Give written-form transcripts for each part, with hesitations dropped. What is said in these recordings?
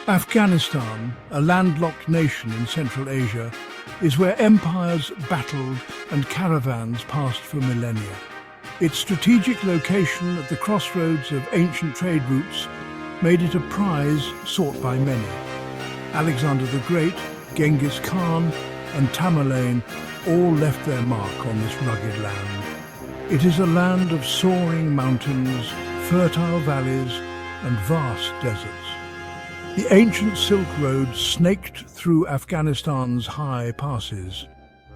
Afghanistan, a landlocked nation in Central Asia, is where empires battled and caravans passed for millennia. Its strategic location at the crossroads of ancient trade routes made it a prize sought by many. Alexander the Great, Genghis Khan and Tamerlane all left their mark on this rugged land. It is a land of soaring mountains, fertile valleys and vast deserts. The ancient Silk Road snaked through Afghanistan's high passes.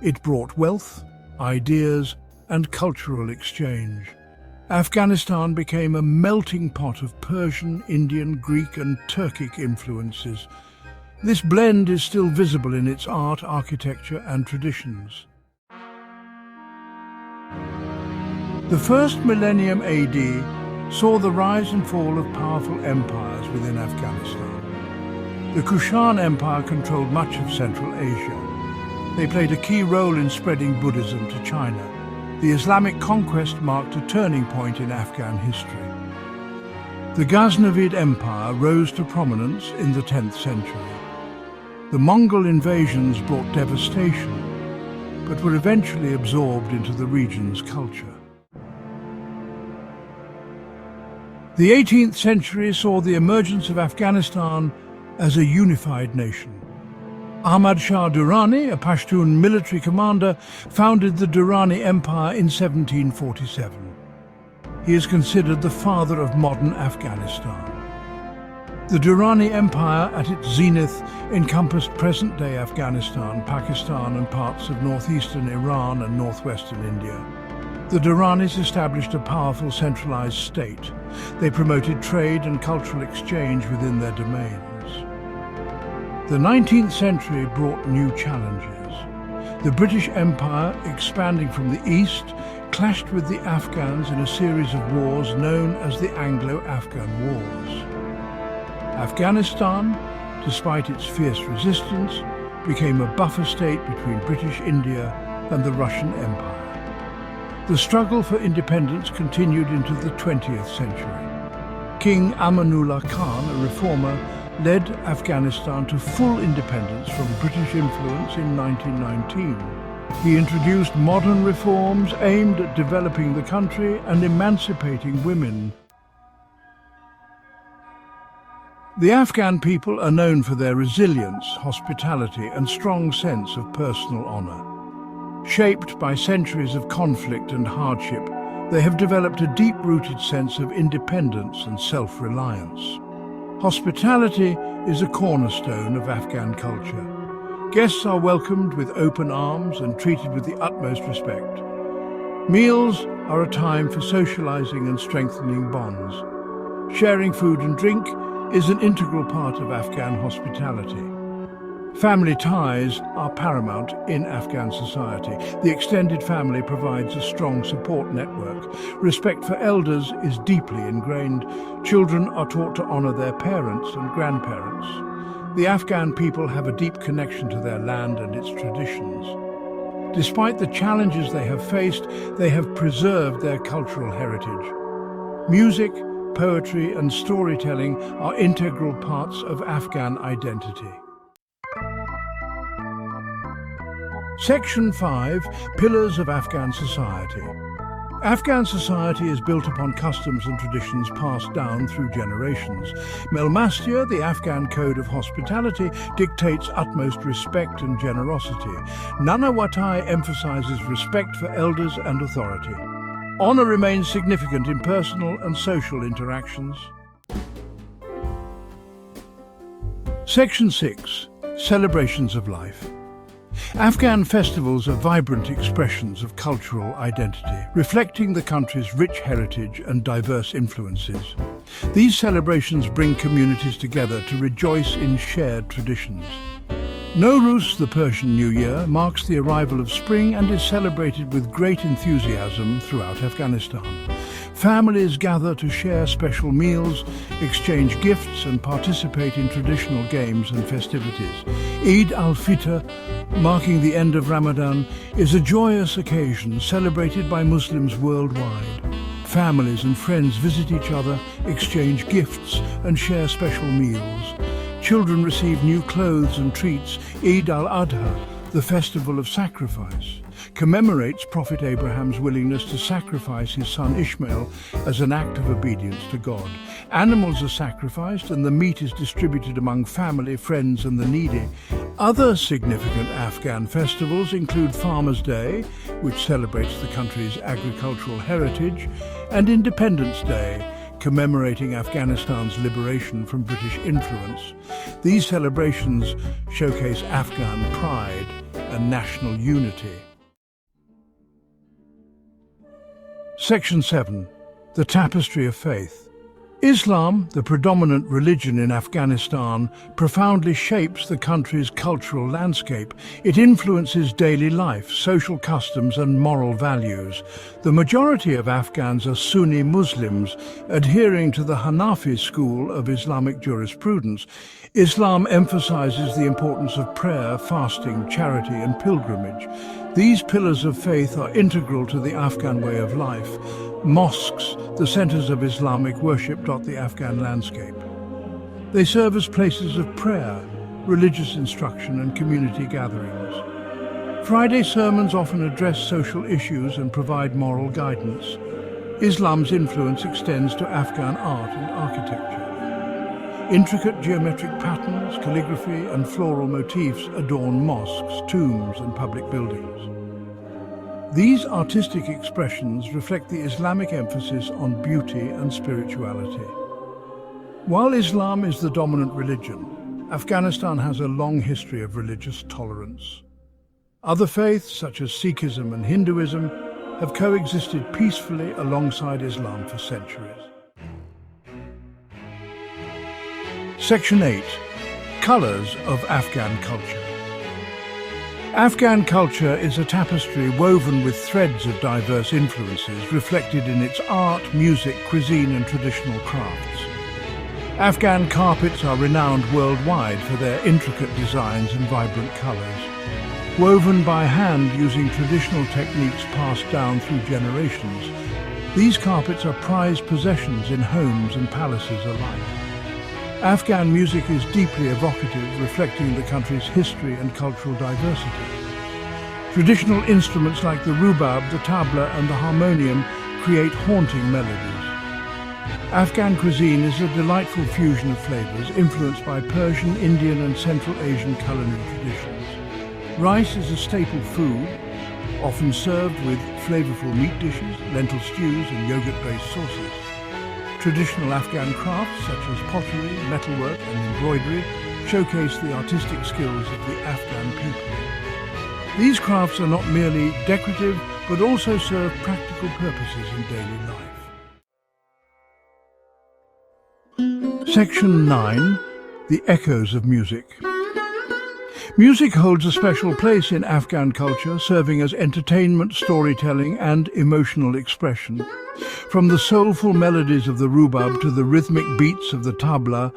It brought wealth, ideas, and cultural exchange. Afghanistan became a melting pot of Persian, Indian, Greek, and Turkic influences. This blend is still visible in its art, architecture, and traditions. The first millennium AD saw the rise and fall of powerful empires within Afghanistan. The Kushan Empire controlled much of Central Asia. They played a key role in spreading Buddhism to China. The Islamic conquest marked a turning point in Afghan history. The Ghaznavid Empire rose to prominence in the 10th century. The Mongol invasions brought devastation, but were eventually absorbed into the region's culture. The 18th century saw the emergence of Afghanistan as a unified nation. Ahmad Shah Durrani, a Pashtun military commander, founded the Durrani Empire in 1747. He is considered the father of modern Afghanistan. The Durrani Empire, at its zenith, encompassed present-day Afghanistan, Pakistan and parts of northeastern Iran and northwestern India. The Durranis established a powerful centralized state. They promoted trade and cultural exchange within their domains. The 19th century brought new challenges. The British Empire, expanding from the east, clashed with the Afghans in a series of wars known as the Anglo-Afghan Wars. Afghanistan, despite its fierce resistance, became a buffer state between British India and the Russian Empire. The struggle for independence continued into the 20th century. King Amanullah Khan, a reformer, led Afghanistan to full independence from British influence in 1919. He introduced modern reforms aimed at developing the country and emancipating women. The Afghan people are known for their resilience, hospitality, and strong sense of personal honor. Shaped by centuries of conflict and hardship, they have developed a deep-rooted sense of independence and self-reliance. Hospitality is a cornerstone of Afghan culture. Guests are welcomed with open arms and treated with the utmost respect. Meals are a time for socializing and strengthening bonds. Sharing food and drink is an integral part of Afghan hospitality. Family ties are paramount in Afghan society. The extended family provides a strong support network. Respect for elders is deeply ingrained. Children are taught to honor their parents and grandparents. The Afghan people have a deep connection to their land and its traditions. Despite the challenges they have faced, they have preserved their cultural heritage. Music, poetry, and storytelling are integral parts of Afghan identity. Section 5. Pillars of Afghan Society. Afghan society is built upon customs and traditions passed down through generations. Melmastia, the Afghan code of hospitality, dictates utmost respect and generosity. Nanawatai emphasizes respect for elders and authority. Honor remains significant in personal and social interactions. Section 6. Celebrations of life. Afghan festivals are vibrant expressions of cultural identity, reflecting the country's rich heritage and diverse influences. These celebrations bring communities together to rejoice in shared traditions. Nowruz, the Persian New Year, marks the arrival of spring and is celebrated with great enthusiasm throughout Afghanistan. Families gather to share special meals, exchange gifts and participate in traditional games and festivities. Eid al-Fitr, marking the end of Ramadan, is a joyous occasion celebrated by Muslims worldwide. Families and friends visit each other, exchange gifts and share special meals. children receive new clothes and treats. Eid al-Adha, the festival of sacrifice, commemorates Prophet Abraham's willingness to sacrifice his son Ishmael as an act of obedience to God. Animals are sacrificed and the meat is distributed among family, friends and the needy. Other significant Afghan festivals include Farmers' Day, which celebrates the country's agricultural heritage, and Independence Day, commemorating Afghanistan's liberation from British influence. These celebrations showcase Afghan pride and national unity. Section 7. The Tapestry of Faith. Islam, the predominant religion in Afghanistan, profoundly shapes the country's cultural landscape. It influences daily life, social customs and moral values. The majority of Afghans are Sunni Muslims, adhering to the Hanafi school of Islamic jurisprudence. Islam emphasizes the importance of prayer, fasting, charity and pilgrimage. These pillars of faith are integral to the Afghan way of life. Mosques, the centers of Islamic worship, dot the Afghan landscape. They serve as places of prayer, religious instruction and community gatherings. Friday sermons often address social issues and provide moral guidance. Islam's influence extends to Afghan art and architecture. Intricate geometric patterns, calligraphy and floral motifs adorn mosques, tombs and public buildings. These artistic expressions reflect the Islamic emphasis on beauty and spirituality. While Islam is the dominant religion, Afghanistan has a long history of religious tolerance. Other faiths, such as Sikhism and Hinduism, have coexisted peacefully alongside Islam for centuries. Section 8. Colors of Afghan culture. Afghan culture is a tapestry woven with threads of diverse influences reflected in its art, music, cuisine and traditional crafts. Afghan carpets are renowned worldwide for their intricate designs and vibrant colors. Woven by hand using traditional techniques passed down through generations, these carpets are prized possessions in homes and palaces alike. Afghan music is deeply evocative, reflecting the country's history and cultural diversity. Traditional instruments like the rubab, the tabla and the harmonium create haunting melodies. Afghan cuisine is a delightful fusion of flavors influenced by Persian, Indian and Central Asian culinary traditions. Rice is a staple food, often served with flavorful meat dishes, lentil stews and yogurt-based sauces. Traditional Afghan crafts such as pottery, metalwork and embroidery showcase the artistic skills of the Afghan people. These crafts are not merely decorative but also serve practical purposes in daily life. Section 9. The Echoes of Music. Music holds a special place in Afghan culture, serving as entertainment, storytelling and emotional expression. From the soulful melodies of the rubab to the rhythmic beats of the tabla,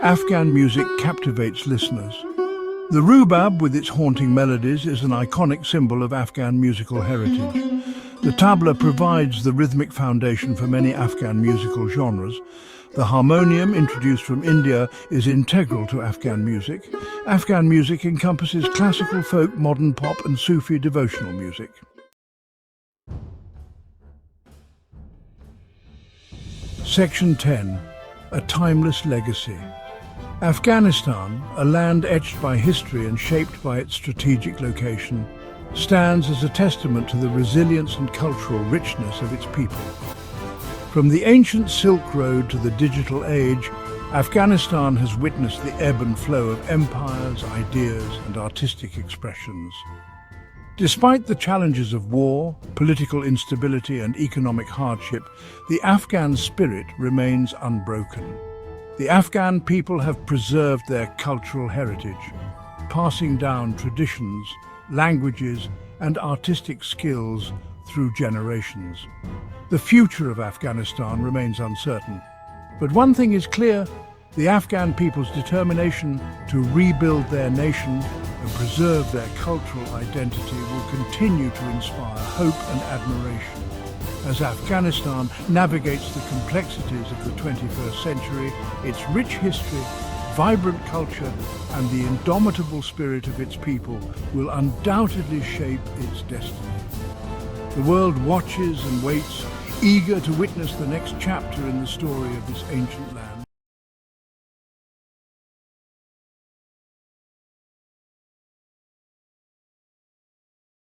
Afghan music captivates listeners. The rubab, with its haunting melodies, is an iconic symbol of Afghan musical heritage. The tabla provides the rhythmic foundation for many Afghan musical genres. The harmonium, introduced from India, is integral to Afghan music. Afghan music encompasses classical, folk, modern pop and Sufi devotional music. Section 10. A Timeless Legacy. Afghanistan, a land etched by history and shaped by its strategic location, stands as a testament to the resilience and cultural richness of its people. From the ancient Silk Road to the digital age, Afghanistan has witnessed the ebb and flow of empires, ideas and artistic expressions. Despite the challenges of war, political instability and economic hardship, the Afghan spirit remains unbroken. The Afghan people have preserved their cultural heritage, passing down traditions, languages and artistic skills through generations. The future of Afghanistan remains uncertain, but one thing is clear: the Afghan people's determination to rebuild their nation and preserve their cultural identity will continue to inspire hope and admiration. As Afghanistan navigates the complexities of the 21st century, its rich history, vibrant culture and the indomitable spirit of its people will undoubtedly shape its destiny. The world watches and waits, eager to witness the next chapter in the story of this ancient land.